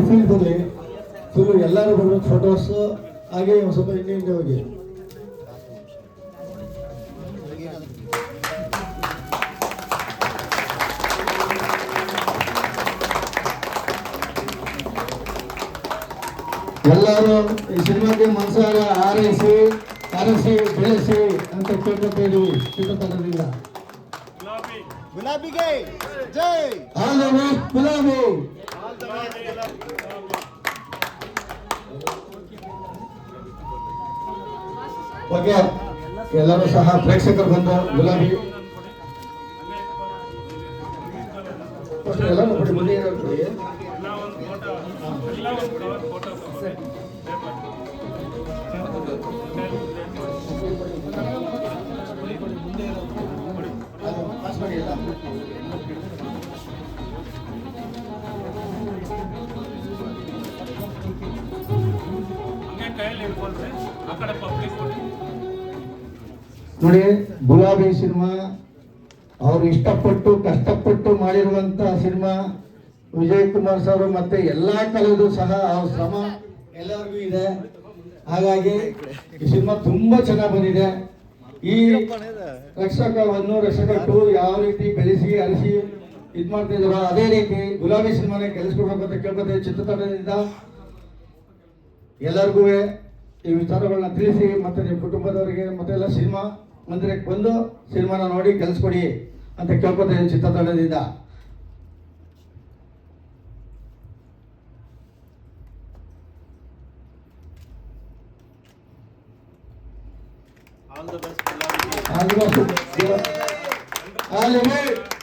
Field ಬರಲಿ full ಎಲ್ಲರೂ ಬರ್ಬೇಕು ಫೋಟೋಸ್. ಹಾಗೆ ಒಂದು ಸ್ವಲ್ಪ ಹಿಂದೆ ಹೋಗಿ. ಎಲ್ಲರೂ ಈ ಸಿನಿಮಾಗೆ ಮನಸಾರ ಆರೈಸಿ ಬೆಳೆಸಿ ಅಂತ ಕೇಳ್ಕೊತೀವಿ ಚಿತ್ರತಂಡದಿಂದ. ಗುಲಾಬಿಗೆ ಜೈ. ಗುಲಾಬಿ. ಓಕೆ, ಎಲ್ಲರೂ ಸಹ ಪ್ರೇಕ್ಷಕರು ಬಂದು ಗುಲಾಬಿ ಎಲ್ಲರೂ ಕೊಡಿ, ಮುಂದೆ ಕೊಡಿ. ನೋಡಿ, ಗುಲಾಬಿ ಸಿನಿಮಾ ಅವರು ಇಷ್ಟಪಟ್ಟು ಕಷ್ಟಪಟ್ಟು ಮಾಡಿರುವಂತ ಸಿನಿಮಾ. ವಿಜಯ್ ಕುಮಾರ್ ಸರ್ ಮತ್ತೆ ಎಲ್ಲಾ ಕಲಾವಿದರು ಸಹ ಅವ್ರ ಶ್ರಮ ಎಲ್ಲರಿಗೂ ಇದೆ. ಹಾಗಾಗಿ ಈ ಸಿನಿಮಾ ತುಂಬಾ ಚೆನ್ನಾಗಿ ಬಂದಿದೆ. ಈ ರಕ್ಷಕ 1 ರಕ್ಷಕ 2 ಯಾವ ರೀತಿ ಬೆಳೆಸಿ ಅರಿಸಿ ಇದ್ ಮಾಡ್ತಿದ್ರು, ಅದೇ ರೀತಿ ಗುಲಾಬಿ ಸಿನಿಮಾನ ಗೆಲ್ಲಿಸ್ಕೊಡ್ಬೇಕು ಅಂತ ಕೇಳ್ಕೊತೀವಿ ಚಿತ್ರತಂಡದಿಂದ. ಎಲ್ಲರಿಗೂ ಈ ವಿಚಾರಗಳನ್ನ ತಿಳಿಸಿ ಮತ್ತೆ ನಿಮ್ಮ ಕುಟುಂಬದವರಿಗೆ ಮತ್ತೆಲ್ಲ ಸಿನಿಮಾ ಮಂದಿರಕ್ಕೆ ಬಂದು ಸಿನಿಮಾನ ನೋಡಿ ಗೆಲ್ಲಿಸ್ಕೊಡಿ ಅಂತ ಕೇಳ್ಕೊತೀವಿ ಚಿತ್ರತಂಡದಿಂದ. All the best.